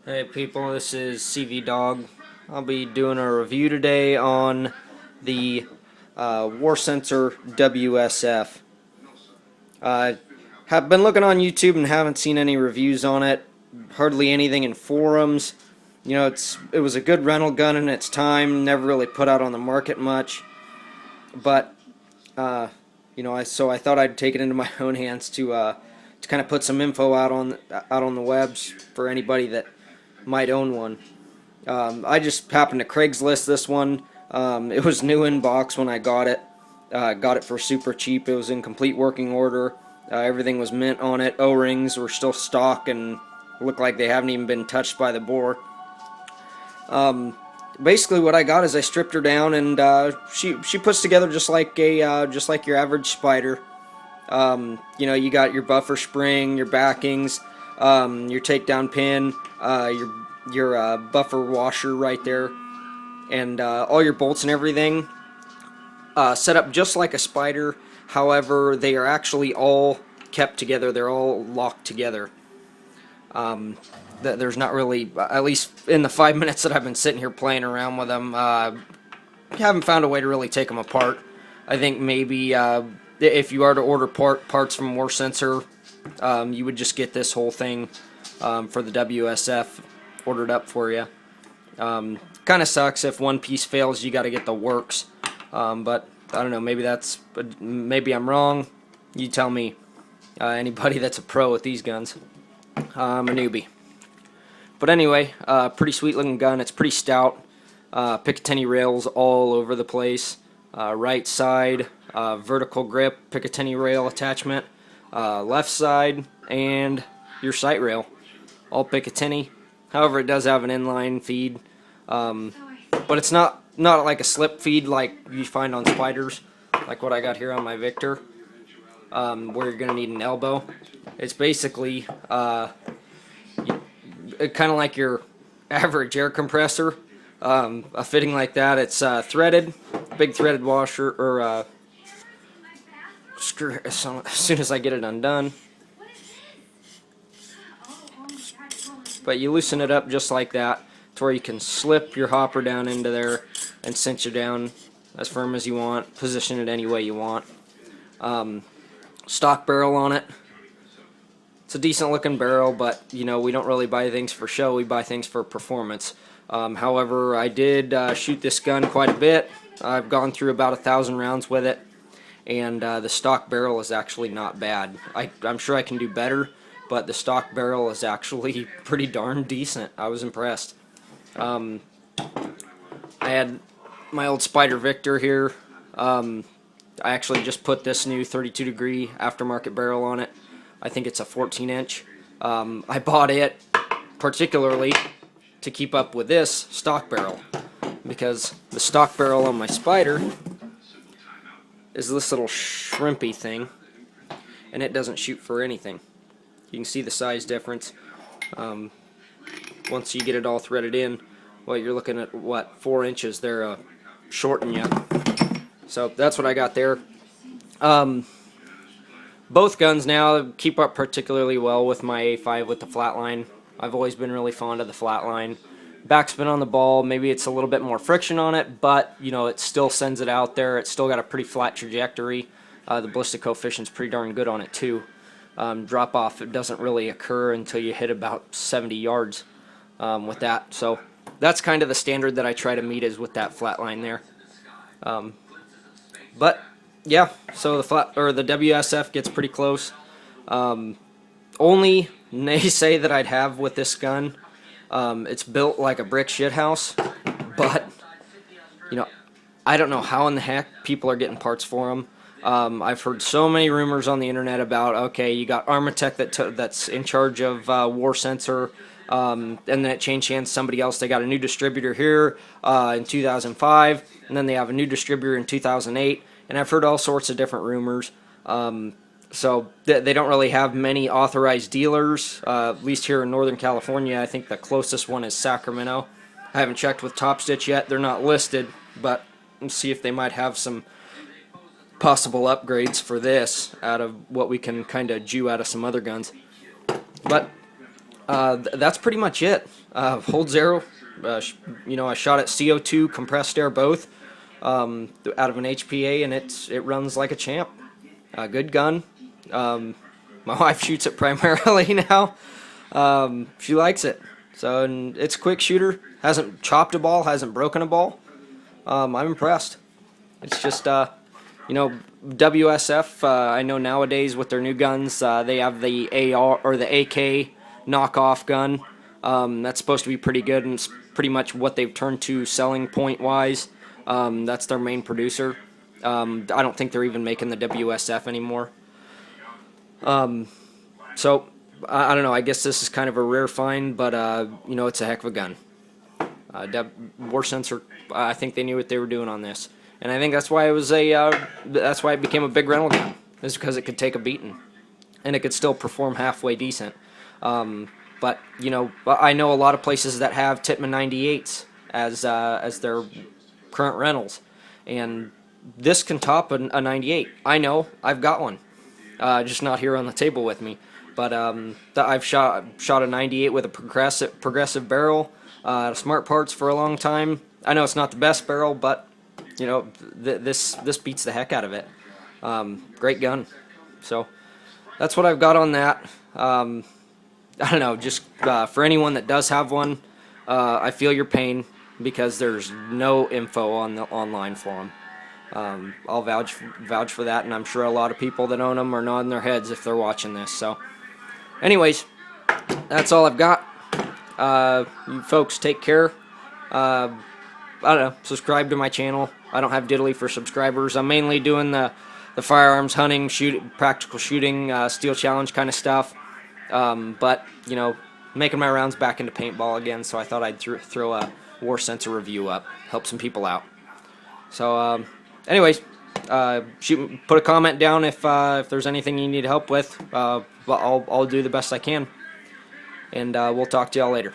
Hey people, this is CV Dog. I'll be doing a review today on the Warsensor WSF. Have been looking on YouTube and haven't seen any reviews on it. Hardly anything in forums. You know, it was a good rental gun in its time. Never really put out on the market much. But so I thought I'd take it into my own hands to kind of put some info out on the webs for anybody that might own one. I just happened to Craigslist this one. It was new in box when I got it. Got it for super cheap. It was in complete working order. Everything was mint on it. O-rings were still stock and look like they haven't even been touched by the bore. Basically, what I got is I stripped her down, and she puts together just like your average Spider. You got your buffer spring, your backings, your takedown pin, your buffer washer right there, and all your bolts and everything set up just like a Spider. However, they are actually all kept together. They're all locked together. There's not really, at least in the 5 minutes that I've been sitting here playing around with them, haven't found a way to really take them apart. I think maybe if you are to order parts from Warsensor, you would just get this whole thing for the WSF ordered up for you. Kind of sucks if one piece fails, you got to get the works. But I don't know, maybe I'm wrong. You tell me. Anybody that's a pro with these guns. I'm a newbie. But anyway, pretty sweet looking gun. It's pretty stout. Picatinny rails all over the place. Right side, vertical grip, Picatinny rail attachment. Left side, and your sight rail. All Picatinny. However, it does have an inline feed. But it's not like a slip feed like you find on Spiders, like what I got here on my Victor, where you're going to need an elbow. It's basically kind of like your average air compressor. A fitting like that. It's threaded, big threaded washer, or screw. As soon as I get it undone. But you loosen it up just like that, to where you can slip your hopper down into there and cinch it down as firm as you want, position it any way you want. Stock barrel on it. It's a decent looking barrel, but we don't really buy things for show, we buy things for performance. However, I did shoot this gun quite a bit. I've gone through about 1,000 rounds with it, and the stock barrel is actually not bad. I'm sure I can do better, but the stock barrel is actually pretty darn decent. I was impressed. I had my old Spider Victor here. I actually just put this new 32 degree aftermarket barrel on it. I think it's a 14-inch. I bought it particularly to keep up with this stock barrel, because the stock barrel on my Spider is this little shrimpy thing, and it doesn't shoot for anything. You can see the size difference. Once you get it all threaded in, well, you're looking at 4 inches there shorten you. So that's what I got there. Both guns now keep up particularly well with my A5 with the flatline. I've always been really fond of the flatline. Backspin on the ball, maybe it's a little bit more friction on it, but it still sends it out there. It's still got a pretty flat trajectory. The ballistic coefficient's pretty darn good on it too. Drop off, it doesn't really occur until you hit about 70 yards with that. So that's kind of the standard that I try to meet, is with that flatline there. But yeah, so the WSF gets pretty close. Only naysay that I'd have with this gun, it's built like a brick shithouse, but I don't know how in the heck people are getting parts for them. I've heard so many rumors on the internet about, okay, you got Armatech that's in charge of Warsensor, and then it changed hands to somebody else. They got a new distributor here in 2005, and then they have a new distributor in 2008, and I've heard all sorts of different rumors. So they don't really have many authorized dealers, at least here in Northern California. I think the closest one is Sacramento. I haven't checked with Top Stitch yet. They're not listed, but let's see if they might have some possible upgrades for this out of what we can kind of Jew out of some other guns. But That's pretty much it. Hold zero. I shot at CO2 compressed air both out of an HPA, and it runs like a champ. Good gun. My wife shoots it primarily now. She likes it. So, and it's a quick shooter. Hasn't chopped a ball. Hasn't broken a ball. I'm impressed. It's just WSF. I know nowadays with their new guns, they have the AR or the AK knockoff gun. That's supposed to be pretty good, and it's pretty much what they've turned to selling point wise. That's their main producer. I don't think they're even making the WSF anymore. So I don't know. I guess this is kind of a rare find, but it's a heck of a gun. Warsensor, I think they knew what they were doing on this, and I think that's why that's why it became a big rental gun. Is because it could take a beating, and it could still perform halfway decent. But I know a lot of places that have Tippmann 98s as their current rentals, and this can top a 98. I know, I've got one, just not here on the table with me. But I've shot a 98 with a progressive barrel, Smart Parts for a long time. I know it's not the best barrel, but this beats the heck out of it. Great gun. So that's what I've got on that. I don't know, just for anyone that does have one, I feel your pain because there's no info on the online for them. I'll vouch for that, and I'm sure a lot of people that own them are nodding their heads if they're watching this. So, anyways, that's all I've got. You folks take care. I don't know, subscribe to my channel. I don't have diddly for subscribers. I'm mainly doing the firearms, hunting, practical shooting, steel challenge kind of stuff. But making my rounds back into paintball again, so I thought I'd throw a Warsensor review up, help some people out. So, anyways, put a comment down if there's anything you need help with. I'll do the best I can, and we'll talk to y'all later.